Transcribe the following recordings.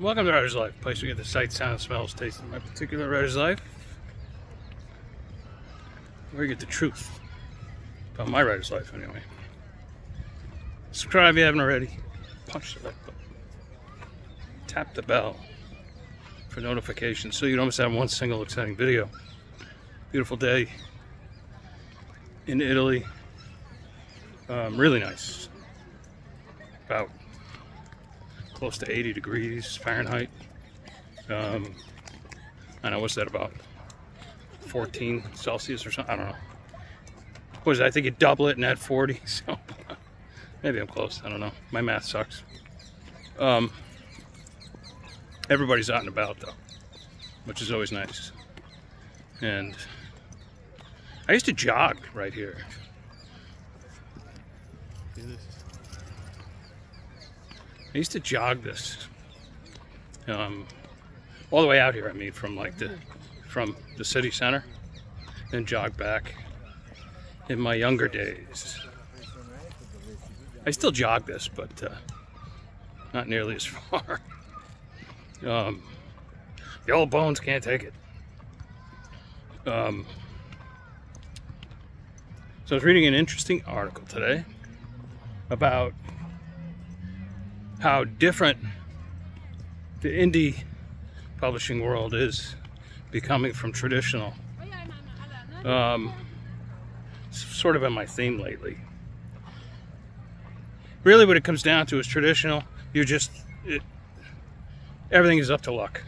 Welcome to Writer's Life, place we get the sights, sounds, smells, tastes of my particular writer's life. Where you get the truth about my writer's life, anyway. Subscribe if you haven't already. Punch the like button. Tap the bell for notifications so you don't miss out on one single exciting video. Beautiful day in Italy. Really nice. About close to 80 degrees Fahrenheit. I know, what's that, about 14 Celsius or something? I don't know. What is it? I think you double it and add 40, so maybe I'm close. I don't know. My math sucks. Everybody's out and about, though, which is always nice. And I used to jog right here. See this? I used to jog this all the way out here. I mean, from the city center, then jog back. In my younger days, I still jog this, but not nearly as far. The old bones can't take it. So I was reading an interesting article today about how different the indie publishing world is becoming from traditional. It's sort of been my theme lately. Really what it comes down to is traditional, everything is up to luck.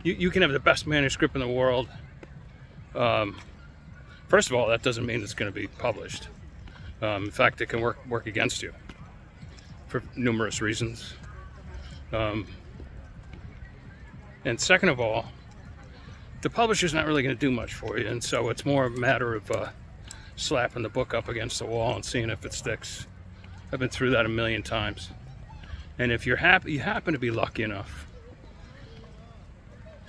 You can have the best manuscript in the world. First of all, that doesn't mean it's going to be published. In fact, it can work against you for numerous reasons. And second of all, the publisher's not really going to do much for you, and so it's more a matter of slapping the book up against the wall and seeing if it sticks. I've been through that a million times. And if you happen to be lucky enough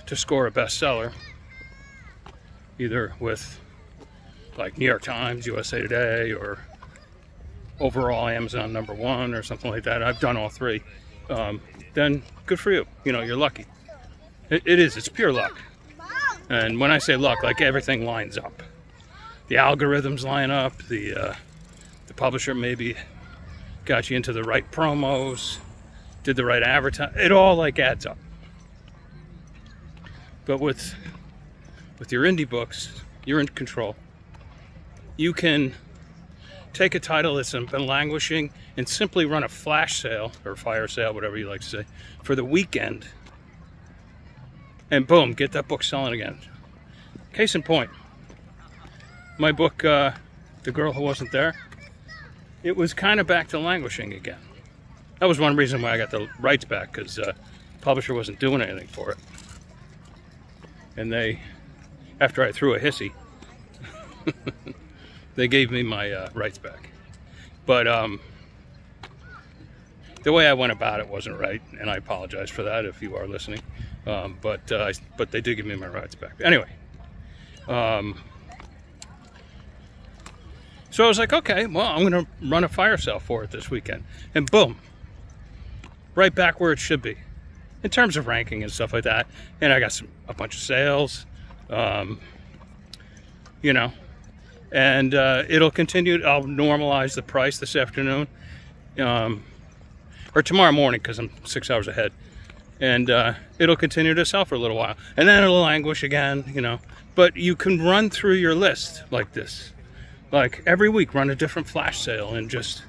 to score a bestseller, either with like New York Times, USA Today, or overall Amazon #1 or something like that, I've done all three, then good for you. You know, you're lucky. It's pure luck. And when I say luck, like, everything lines up. The algorithms line up, the publisher maybe got you into the right promos, did the right advertising. It all like adds up. But with your indie books, you're in control. You can take a title that's been languishing and simply run a flash sale or fire sale, whatever you like to say, for the weekend, and boom, get that book selling again. Case in point, my book, The Girl Who Wasn't There, it was kind of back to languishing again. That was one reason why I got the rights back, because the publisher wasn't doing anything for it. And they, after I threw a hissy, they gave me my rights back. But the way I went about it wasn't right, and I apologize for that if you are listening. But they did give me my rights back. Anyway, so I was like, okay, well, I'm going to run a fire sale for it this weekend. And boom, right back where it should be in terms of ranking and stuff like that. And I got a bunch of sales, you know, and it'll continue. I'll normalize the price this afternoon, or tomorrow morning, because I'm 6 hours ahead. And it'll continue to sell for a little while. And then it'll languish again, you know. But you can run through your list like this. Like, every week, run a different flash sale and just,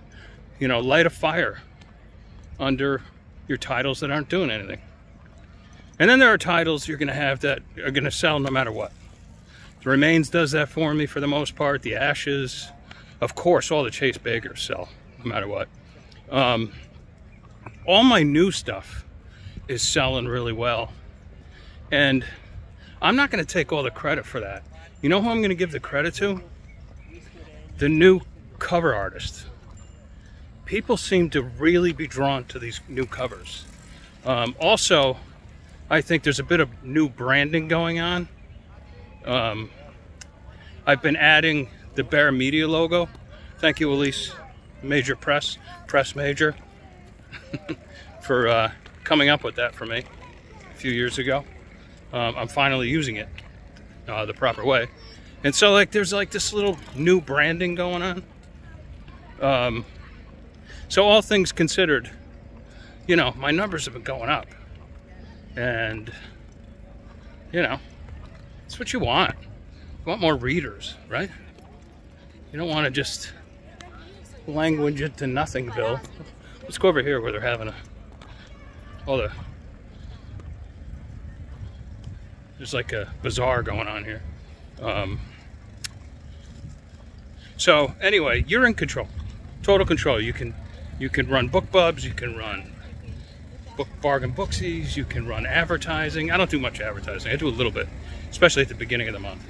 you know, light a fire under your titles that aren't doing anything. And then there are titles you're going to have that are going to sell no matter what. The Remains does that for me for the most part. The Ashes. Of course, all the Chase Bakers sell no matter what. All my new stuff is selling really well. And I'm not going to take all the credit for that. You know who I'm going to give the credit to? The new cover artist. People seem to really be drawn to these new covers. Also, I think there's a bit of new branding going on. I've been adding the Bear Media logo. Thank you, Elise. Major Press Major, for coming up with that for me a few years ago. I'm finally using it the proper way. And so like there's like this little new branding going on. So all things considered, you know, my numbers have been going up. And, you know, it's what you want. You want more readers, right? You don't want to just language into nothingville. Let's go over here where they're having there's like a bazaar going on here. So anyway, you're in control, total control. You can run BookBubs, you can run bargain booksies, you can run advertising. I don't do much advertising. I do a little bit, especially at the beginning of the month.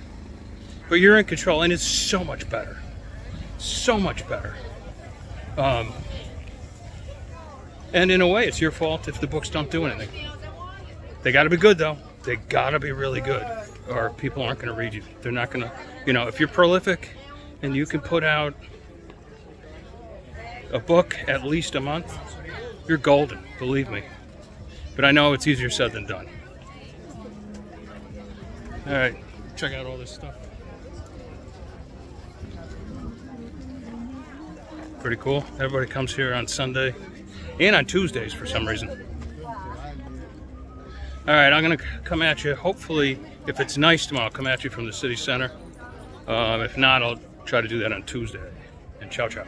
But you're in control, and it's so much better. So much better. And in a way, it's your fault if the books don't do anything. They got to be good, though. They got to be really good, or people aren't going to read you. They're not going to, you know, if you're prolific and you can put out a book at least a month, you're golden, believe me. But I know it's easier said than done. All right, check out all this stuff. Pretty cool. Everybody comes here on Sunday and on Tuesdays for some reason. All right, I'm gonna come at you. Hopefully, if it's nice tomorrow, I'll come at you from the city center. If not, I'll try to do that on Tuesday. And ciao, ciao.